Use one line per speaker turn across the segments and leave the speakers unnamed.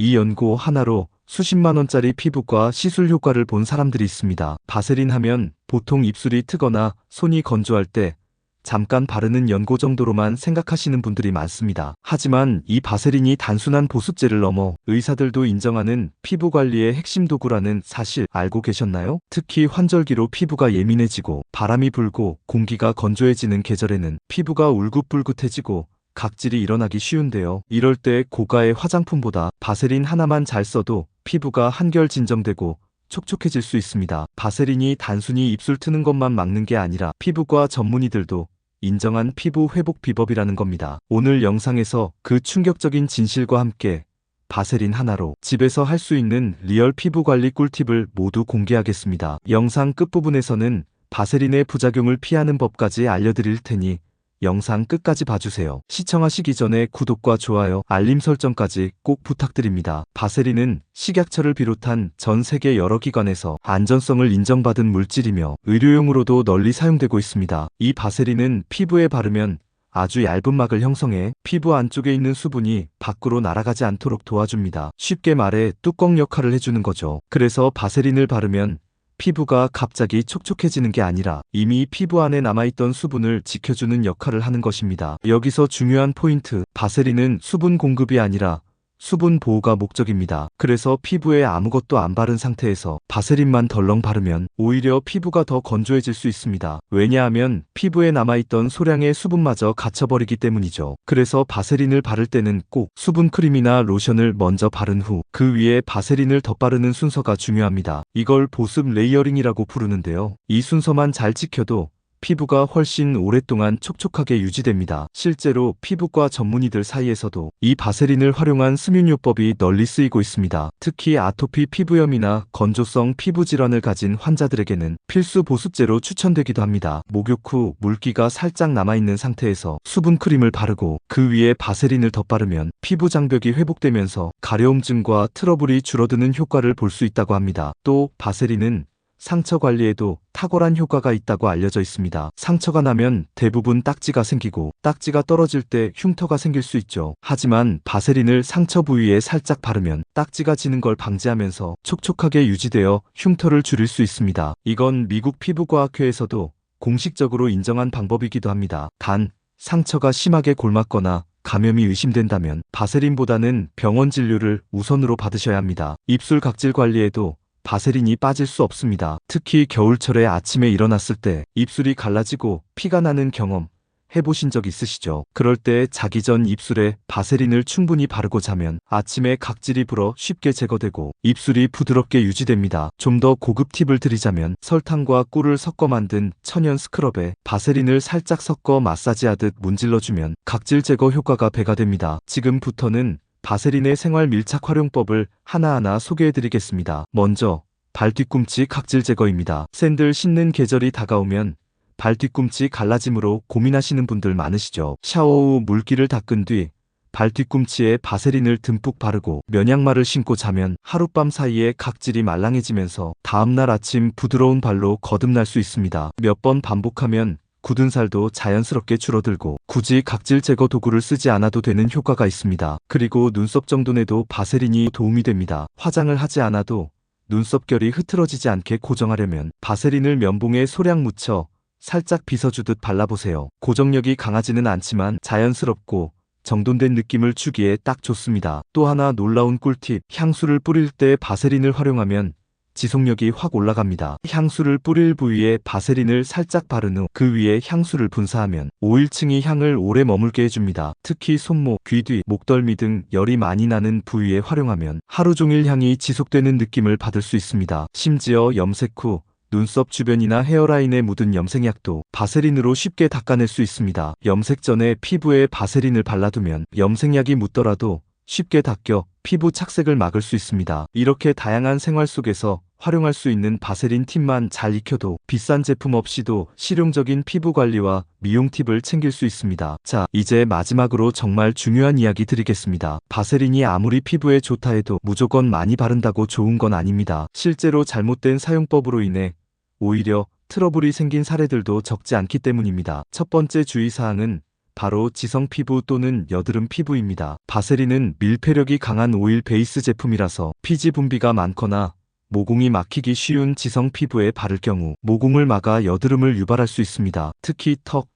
이 연고 하나로 수십만 원짜리 피부과 시술 효과를 본 사람들이 있습니다. 바세린 하면 보통 입술이 트거나 손이 건조할 때 잠깐 바르는 연고 정도로만 생각하시는 분들이 많습니다. 하지만 이 바세린이 단순한 보습제를 넘어 의사들도 인정하는 피부 관리의 핵심 도구라는 사실 알고 계셨나요? 특히 환절기로 피부가 예민해지고 바람이 불고 공기가 건조해지는 계절에는 피부가 울긋불긋해지고 각질이 일어나기 쉬운데요. 이럴 때 고가의 화장품보다 바세린 하나만 잘 써도 피부가 한결 진정되고 촉촉해질 수 있습니다. 바세린이 단순히 입술 트는 것만 막는 게 아니라 피부과 전문의들도 인정한 피부 회복 비법이라는 겁니다. 오늘 영상에서 그 충격적인 진실과 함께 바세린 하나로 집에서 할 수 있는 리얼 피부 관리 꿀팁을 모두 공개하겠습니다. 영상 끝부분에서는 바세린의 부작용을 피하는 법까지 알려드릴 테니 영상 끝까지 봐주세요. 시청하시기 전에 구독과 좋아요, 알림 설정까지 꼭 부탁드립니다. 바세린은 식약처를 비롯한 전 세계 여러 기관에서 안전성을 인정받은 물질이며 의료용으로도 널리 사용되고 있습니다. 이 바세린은 피부에 바르면 아주 얇은 막을 형성해 피부 안쪽에 있는 수분이 밖으로 날아가지 않도록 도와줍니다. 쉽게 말해 뚜껑 역할을 해주는 거죠. 그래서 바세린을 바르면 피부가 갑자기 촉촉해지는 게 아니라 이미 피부 안에 남아있던 수분을 지켜주는 역할을 하는 것입니다. 여기서 중요한 포인트, 바세린은 수분 공급이 아니라 수분 보호가 목적입니다. 그래서 피부에 아무것도 안 바른 상태에서 바세린만 덜렁 바르면 오히려 피부가 더 건조해질 수 있습니다. 왜냐하면 피부에 남아있던 소량의 수분마저 갇혀버리기 때문이죠. 그래서 바세린을 바를 때는 꼭 수분 크림이나 로션을 먼저 바른 후 그 위에 바세린을 덧바르는 순서가 중요합니다. 이걸 보습 레이어링이라고 부르는데요. 이 순서만 잘 지켜도 피부가 훨씬 오랫동안 촉촉하게 유지됩니다. 실제로 피부과 전문의들 사이에서도 이 바세린을 활용한 스뮌요법이 널리 쓰이고 있습니다. 특히 아토피 피부염이나 건조성 피부 질환을 가진 환자들에게는 필수 보습제로 추천되기도 합니다. 목욕 후 물기가 살짝 남아있는 상태에서 수분 크림을 바르고 그 위에 바세린을 덧바르면 피부 장벽이 회복되면서 가려움증과 트러블이 줄어드는 효과를 볼 수 있다고 합니다. 또 바세린은 상처 관리에도 탁월한 효과가 있다고 알려져 있습니다. 상처가 나면 대부분 딱지가 생기고 딱지가 떨어질 때 흉터가 생길 수 있죠. 하지만 바세린을 상처 부위에 살짝 바르면 딱지가 지는 걸 방지하면서 촉촉하게 유지되어 흉터를 줄일 수 있습니다. 이건 미국 피부과학회에서도 공식적으로 인정한 방법이기도 합니다. 단, 상처가 심하게 골맞거나 감염이 의심된다면 바세린보다는 병원 진료를 우선으로 받으셔야 합니다. 입술 각질 관리에도 바세린이 빠질 수 없습니다. 특히 겨울철에 아침에 일어났을 때 입술이 갈라지고 피가 나는 경험 해보신 적 있으시죠? 그럴 때 자기 전 입술에 바세린을 충분히 바르고 자면 아침에 각질이 불어 쉽게 제거되고 입술이 부드럽게 유지됩니다. 좀 더 고급 팁을 드리자면 설탕과 꿀을 섞어 만든 천연 스크럽에 바세린을 살짝 섞어 마사지하듯 문질러주면 각질 제거 효과가 배가 됩니다. 지금부터는 바세린의 생활 밀착 활용법을 하나하나 소개해드리겠습니다. 먼저 발 뒤꿈치 각질 제거입니다. 샌들 신는 계절이 다가오면 발 뒤꿈치 갈라짐으로 고민하시는 분들 많으시죠. 샤워 후 물기를 닦은 뒤 발 뒤꿈치에 바세린을 듬뿍 바르고 면양말을 신고 자면 하룻밤 사이에 각질이 말랑해지면서 다음날 아침 부드러운 발로 거듭날 수 있습니다. 몇 번 반복하면 굳은 살도 자연스럽게 줄어들고 굳이 각질 제거 도구를 쓰지 않아도 되는 효과가 있습니다. 그리고 눈썹 정돈에도 바세린이 도움이 됩니다. 화장을 하지 않아도 눈썹결이 흐트러지지 않게 고정하려면 바세린을 면봉에 소량 묻혀 살짝 빗어주듯 발라보세요. 고정력이 강하지는 않지만 자연스럽고 정돈된 느낌을 주기에 딱 좋습니다. 또 하나 놀라운 꿀팁, 향수를 뿌릴 때 바세린을 활용하면 지속력이 확 올라갑니다. 향수를 뿌릴 부위에 바세린을 살짝 바른 후 그 위에 향수를 분사하면 오일층이 향을 오래 머물게 해줍니다. 특히 손목, 귀 뒤, 목덜미 등 열이 많이 나는 부위에 활용하면 하루 종일 향이 지속되는 느낌을 받을 수 있습니다. 심지어 염색 후 눈썹 주변이나 헤어라인에 묻은 염색약도 바세린으로 쉽게 닦아낼 수 있습니다. 염색 전에 피부에 바세린을 발라두면 염색약이 묻더라도 쉽게 닦여 피부 착색을 막을 수 있습니다. 이렇게 다양한 생활 속에서 활용할 수 있는 바세린 팁만 잘 익혀도 비싼 제품 없이도 실용적인 피부 관리와 미용 팁을 챙길 수 있습니다. 자, 이제 마지막으로 정말 중요한 이야기 드리겠습니다. 바세린이 아무리 피부에 좋다 해도 무조건 많이 바른다고 좋은 건 아닙니다. 실제로 잘못된 사용법으로 인해 오히려 트러블이 생긴 사례들도 적지 않기 때문입니다. 첫 번째 주의사항은 바로 지성 피부 또는 여드름 피부입니다. 바세린은 밀폐력이 강한 오일 베이스 제품이라서 피지 분비가 많거나 모공이 막히기 쉬운 지성 피부에 바를 경우 모공을 막아 여드름을 유발할 수 있습니다. 특히 턱,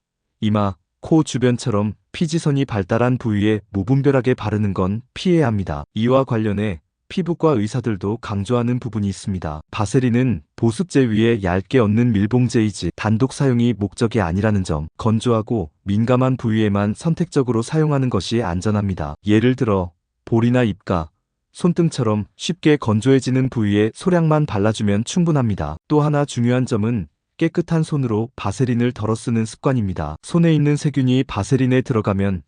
이마, 코 주변처럼 피지선이 발달한 부위에 무분별하게 바르는 건 피해야 합니다. 이와 관련해 피부과 의사들도 강조하는 부분이 있습니다. 바세린은 보습제 위에 얇게 얹는 밀봉제이지 단독 사용이 목적이 아니라는 점, 건조하고 민감한 부위에만 선택적으로 사용하는 것이 안전합니다. 예를 들어 볼이나 입가, 손등처럼 쉽게 건조해지는 부위에 소량만 발라주면 충분합니다. 또 하나 중요한 점은 깨끗한 손으로 바세린을 덜어 쓰는 습관입니다. 손에 있는 세균이 바세린에 들어가면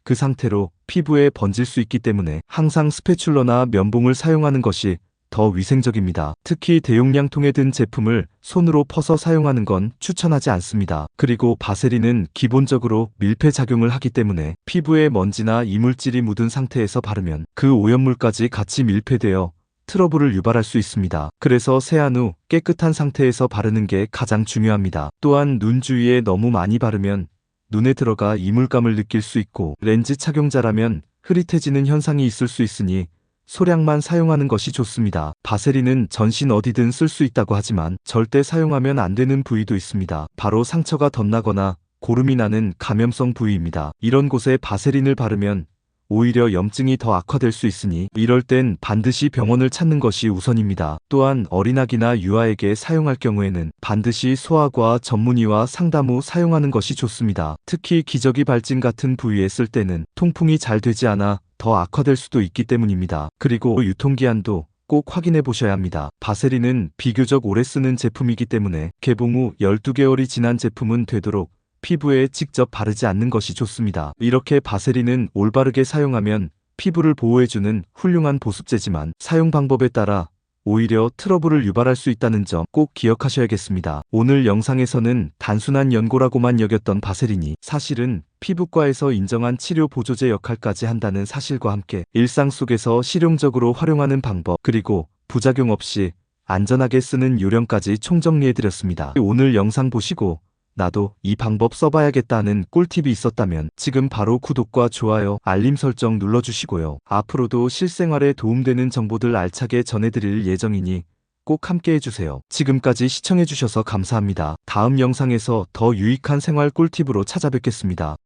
그 상태로 피부에 번질 수 있기 때문에 항상 스패츌러나 면봉을 사용하는 것이 더 위생적입니다. 특히 대용량 통에 든 제품을 손으로 퍼서 사용하는 건 추천하지 않습니다. 그리고 바세린은 기본적으로 밀폐 작용을 하기 때문에 피부에 먼지나 이물질이 묻은 상태에서 바르면 그 오염물까지 같이 밀폐되어 트러블을 유발할 수 있습니다. 그래서 세안 후 깨끗한 상태에서 바르는 게 가장 중요합니다. 또한 눈 주위에 너무 많이 바르면 눈에 들어가 이물감을 느낄 수 있고 렌즈 착용자라면 흐릿해지는 현상이 있을 수 있으니 소량만 사용하는 것이 좋습니다. 바세린은 전신 어디든 쓸 수 있다고 하지만 절대 사용하면 안 되는 부위도 있습니다. 바로 상처가 덧나거나 고름이 나는 감염성 부위입니다. 이런 곳에 바세린을 바르면 오히려 염증이 더 악화될 수 있으니 이럴 땐 반드시 병원을 찾는 것이 우선입니다. 또한 어린아기나 유아에게 사용할 경우에는 반드시 소아과 전문의와 상담 후 사용하는 것이 좋습니다. 특히 기저귀 발진 같은 부위에 쓸 때는 통풍이 잘 되지 않아 더 악화될 수도 있기 때문입니다. 그리고 유통기한도 꼭 확인해 보셔야 합니다. 바세린은 비교적 오래 쓰는 제품이기 때문에 개봉 후 12개월이 지난 제품은 되도록 피부에 직접 바르지 않는 것이 좋습니다. 이렇게 바세린은 올바르게 사용하면 피부를 보호해주는 훌륭한 보습제지만 사용 방법에 따라 오히려 트러블을 유발할 수 있다는 점 꼭 기억하셔야겠습니다. 오늘 영상에서는 단순한 연고라고만 여겼던 바세린이 사실은 피부과에서 인정한 치료 보조제 역할까지 한다는 사실과 함께 일상 속에서 실용적으로 활용하는 방법, 그리고 부작용 없이 안전하게 쓰는 요령까지 총정리해드렸습니다. 오늘 영상 보시고 나도 이 방법 써봐야겠다 하는 꿀팁이 있었다면 지금 바로 구독과 좋아요, 알림 설정 눌러주시고요. 앞으로도 실생활에 도움되는 정보들 알차게 전해드릴 예정이니 꼭 함께 해주세요. 지금까지 시청해주셔서 감사합니다. 다음 영상에서 더 유익한 생활 꿀팁으로 찾아뵙겠습니다.